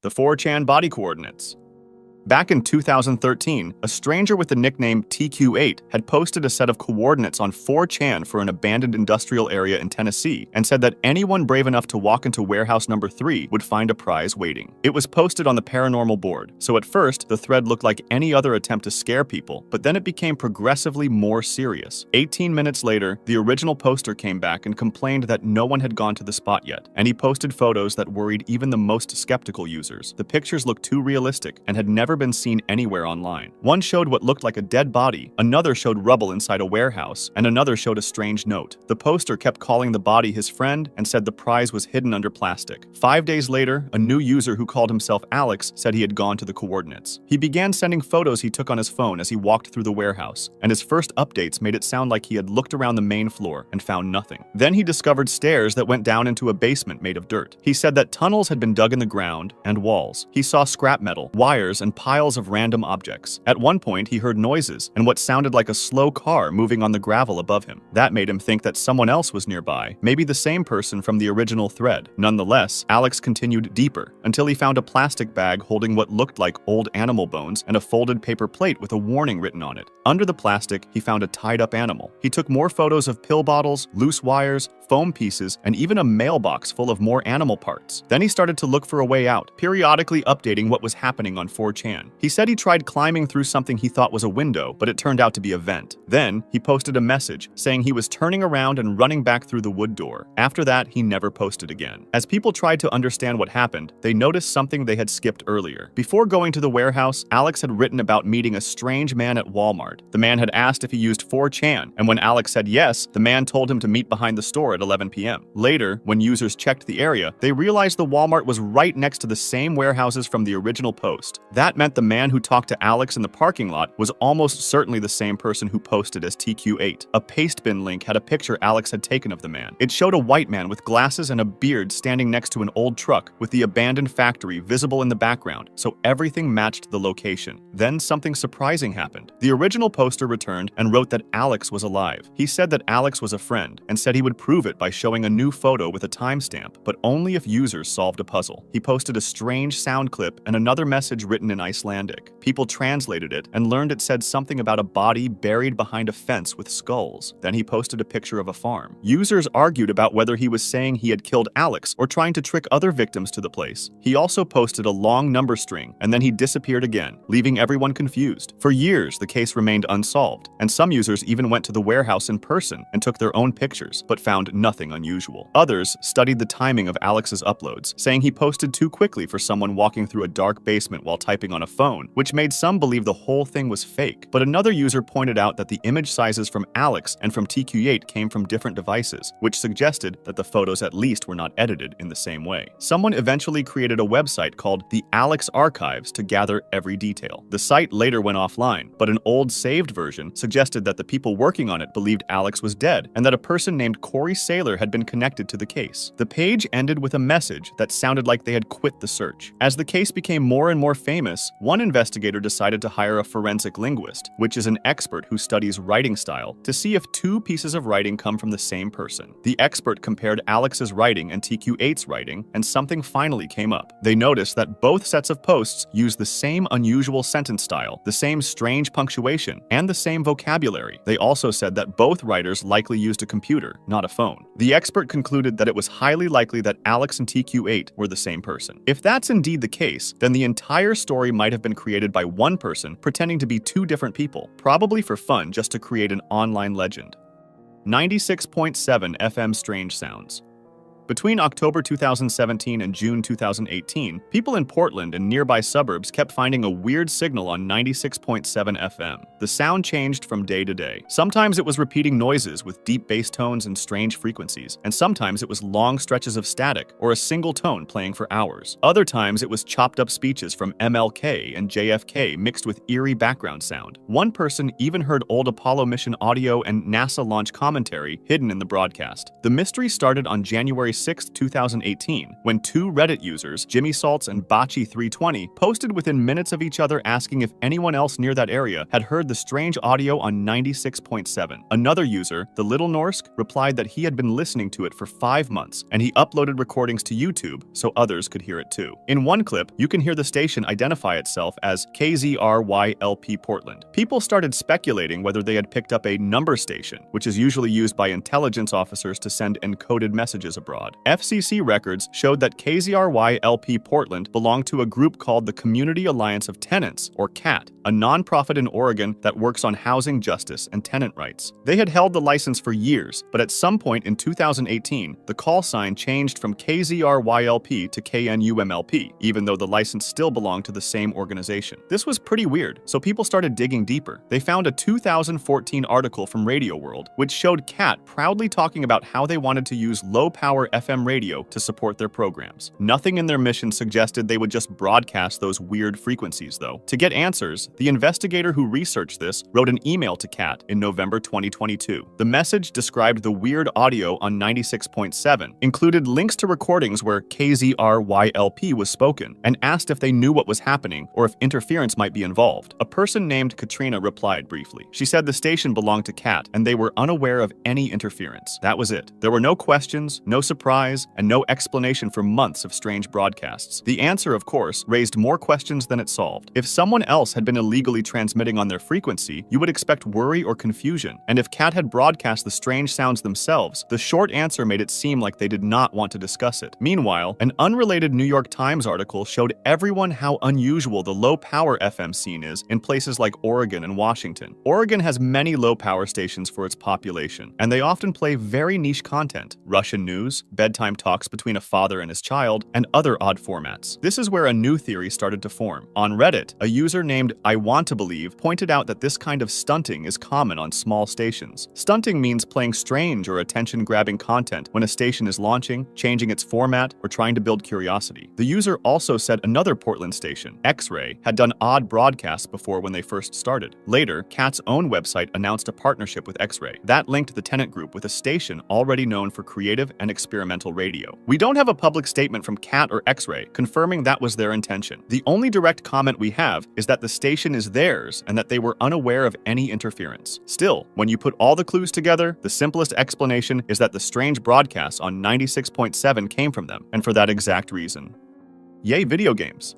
The 4chan body coordinates. Back in 2013, a stranger with the nickname TQ8 had posted a set of coordinates on 4chan for an abandoned industrial area in Tennessee and said that anyone brave enough to walk into warehouse number 3 would find a prize waiting. It was posted on the paranormal board, so at first the thread looked like any other attempt to scare people, but then it became progressively more serious. 18 minutes later, the original poster came back and complained that no one had gone to the spot yet, and he posted photos that worried even the most skeptical users. The pictures looked too realistic and had never been seen anywhere online. One showed what looked like a dead body, another showed rubble inside a warehouse, and another showed a strange note. The poster kept calling the body his friend and said the prize was hidden under plastic. 5 days later, a new user who called himself Alex said he had gone to the coordinates. He began sending photos he took on his phone as he walked through the warehouse, and his first updates made it sound like he had looked around the main floor and found nothing. Then he discovered stairs that went down into a basement made of dirt. He said that tunnels had been dug in the ground and walls. He saw scrap metal, wires, and piles of random objects. At one point, he heard noises and what sounded like a slow car moving on the gravel above him. That made him think that someone else was nearby, maybe the same person from the original thread. Nonetheless, Alex continued deeper until he found a plastic bag holding what looked like old animal bones and a folded paper plate with a warning written on it. Under the plastic, he found a tied-up animal. He took more photos of pill bottles, loose wires, foam pieces, and even a mailbox full of more animal parts. Then he started to look for a way out, periodically updating what was happening on 4chan. He said he tried climbing through something he thought was a window, but it turned out to be a vent. Then, he posted a message saying he was turning around and running back through the wood door. After that, he never posted again. As people tried to understand what happened, they noticed something they had skipped earlier. Before going to the warehouse, Alex had written about meeting a strange man at Walmart. The man had asked if he used 4chan, and when Alex said yes, the man told him to meet behind the store at 11 p.m. Later, when users checked the area, they realized the Walmart was right next to the same warehouses from the original post. That meant the man who talked to Alex in the parking lot was almost certainly the same person who posted as TQ8. A pastebin link had a picture Alex had taken of the man. It showed a white man with glasses and a beard standing next to an old truck with the abandoned factory visible in the background, so everything matched the location. Then something surprising happened. The original poster returned and wrote that Alex was alive. He said that Alex was a friend and said he would prove it by showing a new photo with a timestamp, but only if users solved a puzzle. He posted a strange sound clip and another message written in Icelandic. People translated it and learned it said something about a body buried behind a fence with skulls. Then he posted a picture of a farm. Users argued about whether he was saying he had killed Alex or trying to trick other victims to the place. He also posted a long number string, and then he disappeared again, leaving everyone confused. For years, the case remained unsolved, and some users even went to the warehouse in person and took their own pictures, but found nothing unusual. Others studied the timing of Alex's uploads, saying he posted too quickly for someone walking through a dark basement while typing on a phone, which made some believe the whole thing was fake. But another user pointed out that the image sizes from Alex and from TQ8 came from different devices, which suggested that the photos at least were not edited in the same way. Someone eventually created a website called the Alex Archives to gather every detail. The site later went offline, but an old saved version suggested that the people working on it believed Alex was dead and that a person named Corey Saylor had been connected to the case. The page ended with a message that sounded like they had quit the search. As the case became more and more famous, one investigator decided to hire a forensic linguist, which is an expert who studies writing style, to see if two pieces of writing come from the same person. The expert compared Alex's writing and TQ8's writing, and something finally came up. They noticed that both sets of posts use the same unusual sentence style, the same strange punctuation, and the same vocabulary. They also said that both writers likely used a computer, not a phone. The expert concluded that it was highly likely that Alex and TQ8 were the same person. If that's indeed the case, then the entire story might have been created by one person pretending to be two different people, probably for fun just to create an online legend. 96.7 FM Strange Sounds. Between October 2017 and June 2018, people in Portland and nearby suburbs kept finding a weird signal on 96.7 FM. The sound changed from day to day. Sometimes it was repeating noises with deep bass tones and strange frequencies, and sometimes it was long stretches of static or a single tone playing for hours. Other times it was chopped up speeches from MLK and JFK mixed with eerie background sound. One person even heard old Apollo mission audio and NASA launch commentary hidden in the broadcast. The mystery started on January 6, 2018, when two Reddit users, Jimmy Salts and Bocce320, posted within minutes of each other asking if anyone else near that area had heard the the strange audio on 96.7. Another user, the Little Norsk, replied that he had been listening to it for 5 months, and he uploaded recordings to YouTube so others could hear it too. In one clip, you can hear the station identify itself as KZRYLP Portland. People started speculating whether they had picked up a number station, which is usually used by intelligence officers to send encoded messages abroad. FCC records showed that KZRYLP Portland belonged to a group called the Community Alliance of Tenants, or CAT, a nonprofit in Oregon that works on housing justice and tenant rights. They had held the license for years, but at some point in 2018, the call sign changed from KZRYLP to KNUMLP, even though the license still belonged to the same organization. This was pretty weird, so people started digging deeper. They found a 2014 article from Radio World, which showed CAT proudly talking about how they wanted to use low-power FM radio to support their programs. Nothing in their mission suggested they would just broadcast those weird frequencies, though. To get answers, the investigator who researched this wrote an email to CAT in November 2022. The message described the weird audio on 96.7, included links to recordings where KZRYLP was spoken, and asked if they knew what was happening or if interference might be involved. A person named Katrina replied briefly. She said the station belonged to CAT, and they were unaware of any interference. That was it. There were no questions, no surprise, and no explanation for months of strange broadcasts. The answer, of course, raised more questions than it solved. If someone else had been illegally transmitting on their frequency, you would expect worry or confusion, and if CAT had broadcast the strange sounds themselves, the short answer made it seem like they did not want to discuss it. Meanwhile, an unrelated New York Times article showed everyone how unusual the low-power FM scene is in places like Oregon and Washington. Oregon has many low-power stations for its population, and they often play very niche content: Russian news, bedtime talks between a father and his child, and other odd formats. This is where a new theory started to form. On Reddit, a user named I Want to Believe pointed out that this kind of stunting is common on small stations. Stunting means playing strange or attention-grabbing content when a station is launching, changing its format, or trying to build curiosity. The user also said another Portland station, X-Ray, had done odd broadcasts before when they first started. Later, CAT's own website announced a partnership with X-Ray. That linked the tenant group with a station already known for creative and experimental radio. We don't have a public statement from CAT or X-Ray confirming that was their intention. The only direct comment we have is that the station is theirs and that they were unaware of any interference. Still, when you put all the clues together, the simplest explanation is that the strange broadcasts on 96.7 came from them, and for that exact reason. Yay, video games!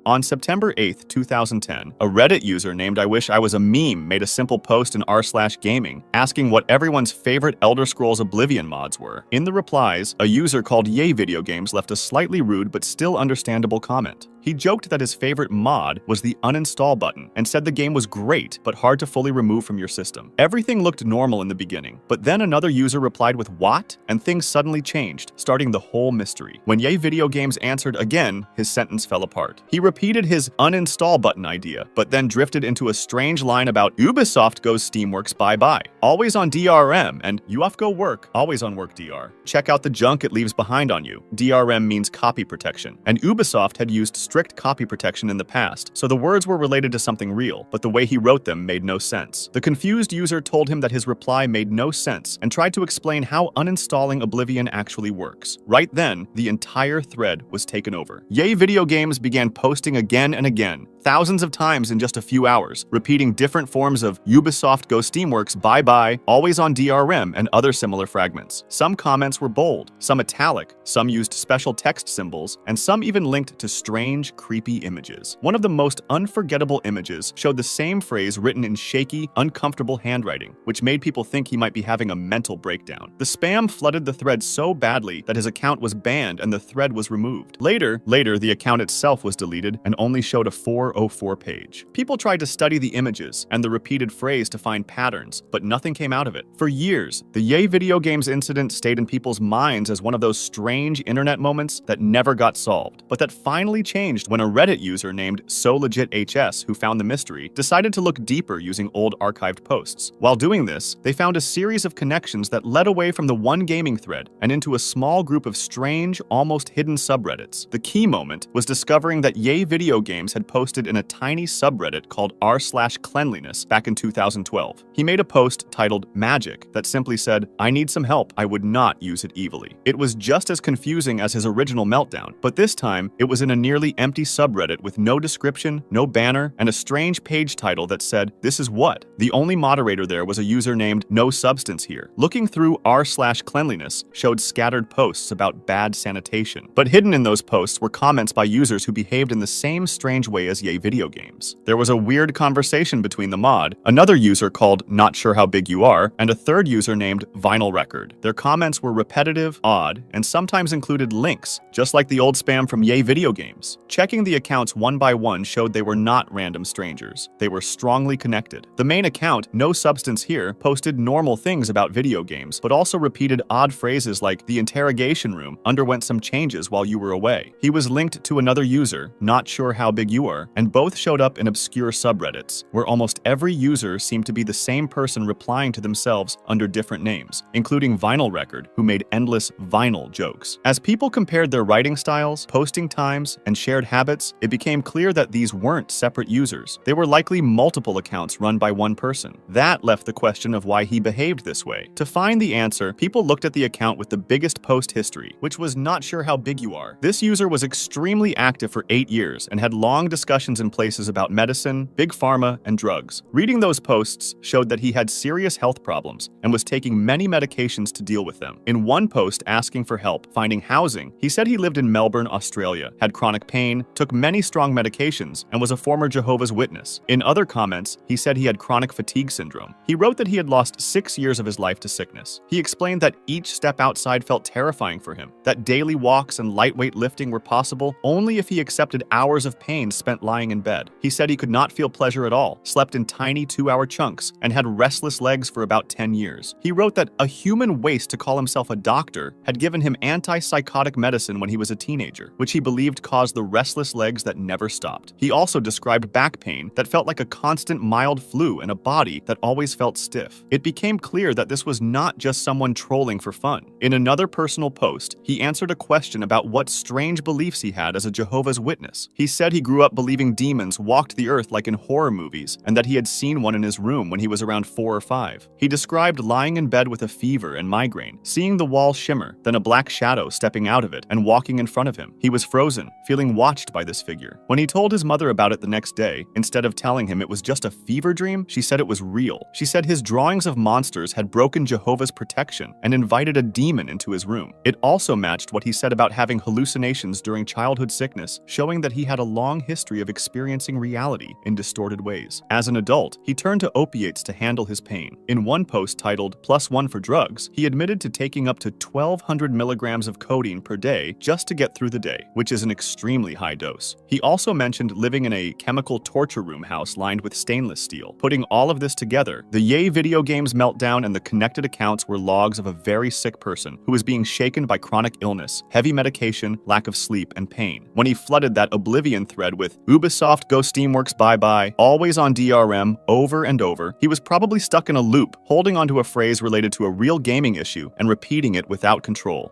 On September 8, 2010, a Reddit user named I Wish I Was a Meme made a simple post in r/gaming asking what everyone's favorite Elder Scrolls Oblivion mods were. In the replies, a user called Yay Video Games left a slightly rude but still understandable comment. He joked that his favorite mod was the uninstall button and said the game was great but hard to fully remove from your system. Everything looked normal in the beginning, but then another user replied with "What?" and things suddenly changed, starting the whole mystery. When Yay Video Games answered again, his sentence fell apart. He repeated his uninstall button idea, but then drifted into a strange line about Ubisoft goes Steamworks bye-bye, always on DRM, and UFGO work, always on work DR. Check out the junk it leaves behind on you. DRM means copy protection, and Ubisoft had used strict copy protection in the past, so the words were related to something real, but the way he wrote them made no sense. The confused user told him that his reply made no sense and tried to explain how uninstalling Oblivion actually works. Right then, the entire thread was taken over. Yay Video Games began posting again and again, thousands of times in just a few hours, repeating different forms of Ubisoft go Steamworks bye-bye, always on DRM, and other similar fragments. Some comments were bold, some italic, some used special text symbols, and some even linked to strange, creepy images. One of the most unforgettable images showed the same phrase written in shaky, uncomfortable handwriting, which made people think he might be having a mental breakdown. The spam flooded the thread so badly that his account was banned and the thread was removed. Later, the account itself was deleted and only showed a 404 page. People tried to study the images and the repeated phrase to find patterns, but nothing came out of it. For years, the Yay Video Games incident stayed in people's minds as one of those strange internet moments that never got solved, but that finally changed when a Reddit user named SoLegitHS, who found the mystery, decided to look deeper using old archived posts. While doing this, they found a series of connections that led away from the one gaming thread and into a small group of strange, almost hidden subreddits. The key moment was discovering that Yay Video Games had posted posted in a tiny subreddit called r/cleanliness back in 2012. He made a post titled Magic that simply said, "I need some help. I would not use it evilly." It was just as confusing as his original meltdown, but this time it was in a nearly empty subreddit with no description, no banner, and a strange page title that said, "This is what?" The only moderator there was a user named No Substance Here. Looking through r/cleanliness showed scattered posts about bad sanitation, but hidden in those posts were comments by users who behaved in the same strange way as Yay Video Games. There was a weird conversation between the mod, another user called Not Sure How Big You Are, and a third user named Vinyl Record. Their comments were repetitive, odd, and sometimes included links, just like the old spam from Yay Video Games. Checking the accounts one by one showed they were not random strangers. They were strongly connected. The main account, No Substance Here, posted normal things about video games, but also repeated odd phrases like, "The interrogation room underwent some changes while you were away." He was linked to another user, Not Sure How Big You Are, and both showed up in obscure subreddits, where almost every user seemed to be the same person replying to themselves under different names, including Vinyl Record, who made endless vinyl jokes. As people compared their writing styles, posting times, and shared habits, it became clear that these weren't separate users. They were likely multiple accounts run by one person. That left the question of why he behaved this way. To find the answer, people looked at the account with the biggest post history, which was Not Sure How Big You Are. This user was extremely active for 8 years and had long discussions in places about medicine, big pharma, and drugs. Reading those posts showed that he had serious health problems and was taking many medications to deal with them. In one post asking for help finding housing, he said he lived in Melbourne, Australia, had chronic pain, took many strong medications, and was a former Jehovah's Witness. In other comments, he said he had chronic fatigue syndrome. He wrote that he had lost 6 years of his life to sickness. He explained that each step outside felt terrifying for him, that daily walks and lightweight lifting were possible only if he accepted hours of pain spent lying in bed. He said he could not feel pleasure at all, slept in tiny 2-hour chunks, and had restless legs for about 10 years. He wrote that a human waste to call himself a doctor had given him antipsychotic medicine when he was a teenager, which he believed caused the restless legs that never stopped. He also described back pain that felt like a constant mild flu and a body that always felt stiff. It became clear that this was not just someone trolling for fun. In another personal post, he answered a question about what strange beliefs he had as a Jehovah's Witness. He said he grew up believing demons walked the earth like in horror movies, and that he had seen one in his room when he was around 4 or 5. He described lying in bed with a fever and migraine, seeing the wall shimmer, then a black shadow stepping out of it and walking in front of him. He was frozen, feeling watched by this figure. When he told his mother about it the next day, instead of telling him it was just a fever dream, she said it was real. She said his drawings of monsters had broken Jehovah's protection and invited a demon into his room. It also matched what he said about having hallucinations during childhood sickness, showing that he had a long history of experiencing reality in distorted ways. As an adult, he turned to opiates to handle his pain. In one post titled +1 for Drugs, he admitted to taking up to 1,200 milligrams of codeine per day just to get through the day, which is an extremely high dose. He also mentioned living in a chemical torture room house lined with stainless steel. Putting all of this together, the Yay Video Games meltdown and the connected accounts were logs of a very sick person who was being shaken by chronic illness, heavy medication, lack of sleep, and pain. When he flooded that Oblivion thread with "Ubisoft, go Steamworks, bye-bye, always on DRM," over and over, he was probably stuck in a loop, holding onto a phrase related to a real gaming issue and repeating it without control.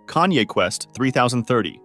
Kanye Quest 3030.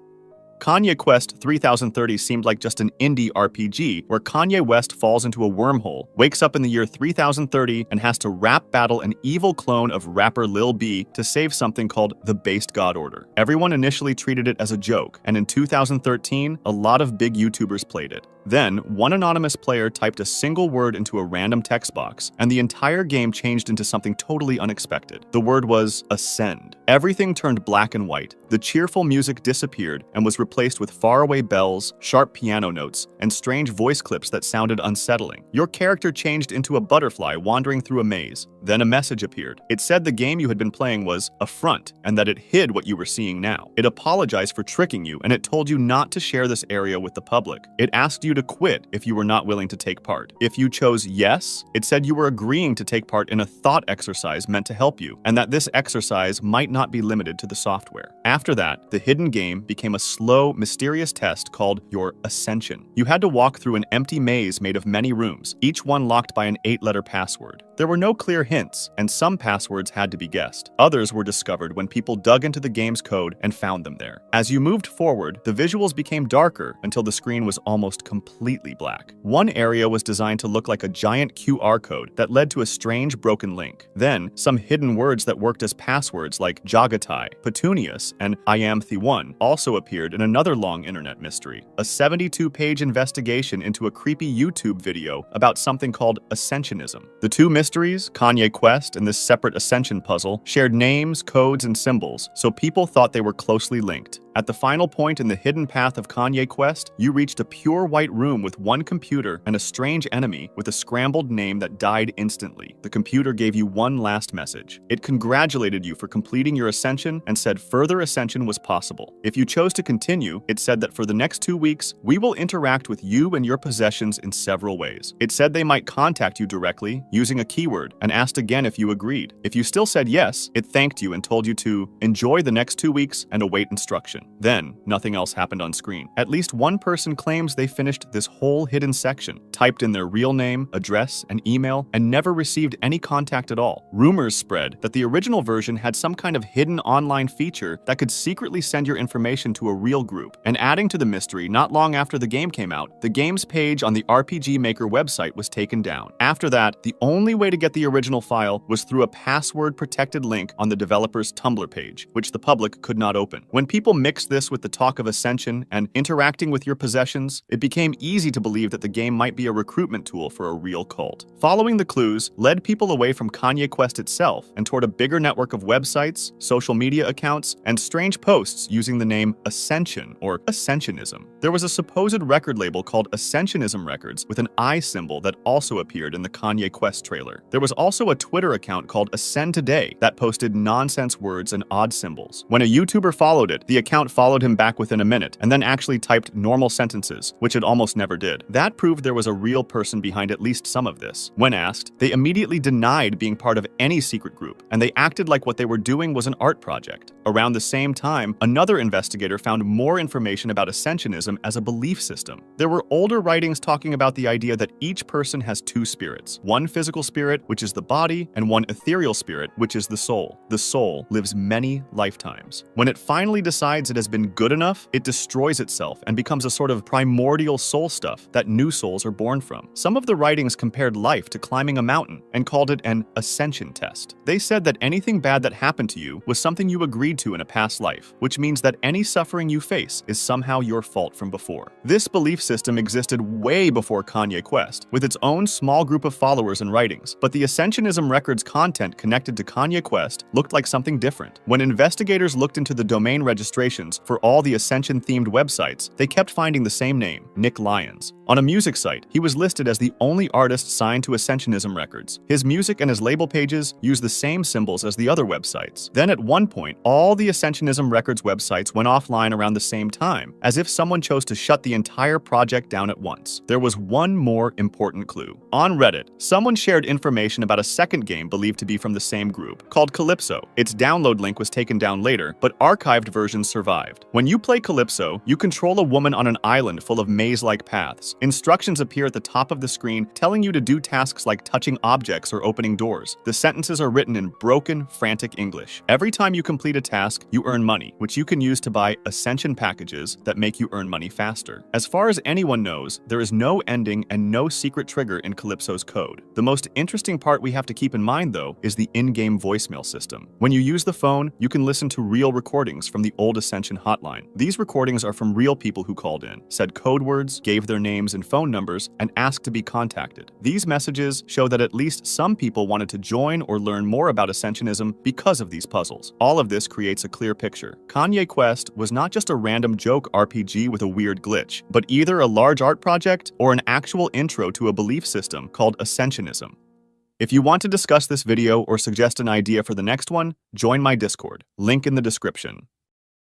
Kanye Quest 3030 seemed like just an indie RPG where Kanye West falls into a wormhole, wakes up in the year 3030, and has to rap battle an evil clone of rapper Lil B to save something called the Based God Order. Everyone initially treated it as a joke, and in 2013, a lot of big YouTubers played it. Then, one anonymous player typed a single word into a random text box, and the entire game changed into something totally unexpected. The word was Ascend. Everything turned black and white. The cheerful music disappeared and was replaced with faraway bells, sharp piano notes, and strange voice clips that sounded unsettling. Your character changed into a butterfly wandering through a maze. Then a message appeared. It said the game you had been playing was a front, and that it hid what you were seeing now. It apologized for tricking you, and it told you not to share this area with the public. It asked you to quit if you were not willing to take part. If you chose yes, it said you were agreeing to take part in a thought exercise meant to help you, and that this exercise might not be limited to the software. After that, the hidden game became a slow, mysterious test called your Ascension. You had to walk through an empty maze made of many rooms, each one locked by an 8-letter password. There were no clear hints, and some passwords had to be guessed. Others were discovered when people dug into the game's code and found them there. As you moved forward, the visuals became darker until the screen was almost completely completely black. One area was designed to look like a giant QR code that led to a strange broken link. Then, some hidden words that worked as passwords like Jagatai, Petunias, and Iamthe1 also appeared in another long internet mystery, a 72-page investigation into a creepy YouTube video about something called Ascensionism. The two mysteries, Kanye Quest and this separate Ascension puzzle, shared names, codes, and symbols, so people thought they were closely linked. At the final point in the hidden path of Kanye Quest, you reached a pure white room with one computer and a strange enemy with a scrambled name that died instantly. The computer gave you one last message. It congratulated you for completing your ascension and said further ascension was possible. If you chose to continue, it said that for the next 2 weeks, we will interact with you and your possessions in several ways. It said they might contact you directly using a keyword and asked again if you agreed. If you still said yes, it thanked you and told you to enjoy the next 2 weeks and await instruction. Then, nothing else happened on screen. At least one person claims they finished this whole hidden section, typed in their real name, address, and email, and never received any contact at all. Rumors spread that the original version had some kind of hidden online feature that could secretly send your information to a real group. And adding to the mystery, not long after the game came out, the game's page on the RPG Maker website was taken down. After that, the only way to get the original file was through a password-protected link on the developer's Tumblr page, which the public could not open. When people mixed this with the talk of ascension and interacting with your possessions, it became easy to believe that the game might be a recruitment tool for a real cult. Following the clues led people away from Kanye Quest itself and toward a bigger network of websites, social media accounts, and strange posts using the name Ascension or Ascensionism. There was a supposed record label called Ascensionism Records with an eye symbol that also appeared in the Kanye Quest trailer. There was also a Twitter account called Ascend Today that posted nonsense words and odd symbols. When a YouTuber followed it, the account followed him back within a minute and then actually typed normal sentences, which it almost never did. That proved there was a real person behind at least some of this. When asked, they immediately denied being part of any secret group, and they acted like what they were doing was an art project. Around the same time, another investigator found more information about Ascensionism as a belief system. There were older writings talking about the idea that each person has two spirits, one physical spirit, which is the body, and one ethereal spirit, which is the soul. The soul lives many lifetimes. When it finally decides it has been good enough, it destroys itself and becomes a sort of primordial soul stuff that new souls are born from. Some of the writings compared life to climbing a mountain and called it an ascension test. They said that anything bad that happened to you was something you agreed to in a past life, which means that any suffering you face is somehow your fault from before. This belief system existed way before Kanye Quest, with its own small group of followers and writings, but the Ascensionism Records content connected to Kanye Quest looked like something different. When investigators looked into the domain registrations for all the Ascension-themed websites, they kept finding the same name, Nick Lyons. On a music site, he was listed as the only artist signed to Ascensionism Records. His music and his label pages use the same symbols as the other websites. Then at one point, all the Ascensionism Records websites went offline around the same time, as if someone chose to shut the entire project down at once. There was one more important clue. On Reddit, someone shared information about a second game believed to be from the same group, called Calypso. Its download link was taken down later, but archived versions survived. When you play Calypso, you control a woman on an island full of maze-like paths. Instructions appear at the top of the screen telling you to do tasks like touching objects or opening doors. The sentences are written in broken, frantic English. Every time you complete a task, you earn money, which you can use to buy Ascension packages that make you earn money faster. As far as anyone knows, there is no ending and no secret trigger in Calypso's code. The most interesting part we have to keep in mind, though, is the in-game voicemail system. When you use the phone, you can listen to real recordings from the old Ascension hotline. These recordings are from real people who called in, said code words, gave their names and phone numbers, and asked to be contacted. These messages show that at least some people wanted to join or learn more about Ascensionism because of these puzzles. All of this creates a clear picture. Kanye Quest was not just a random joke RPG with a weird glitch, but either a large art project or an actual intro to a belief system called Ascensionism. If you want to discuss this video or suggest an idea for the next one, join my Discord, link in the description.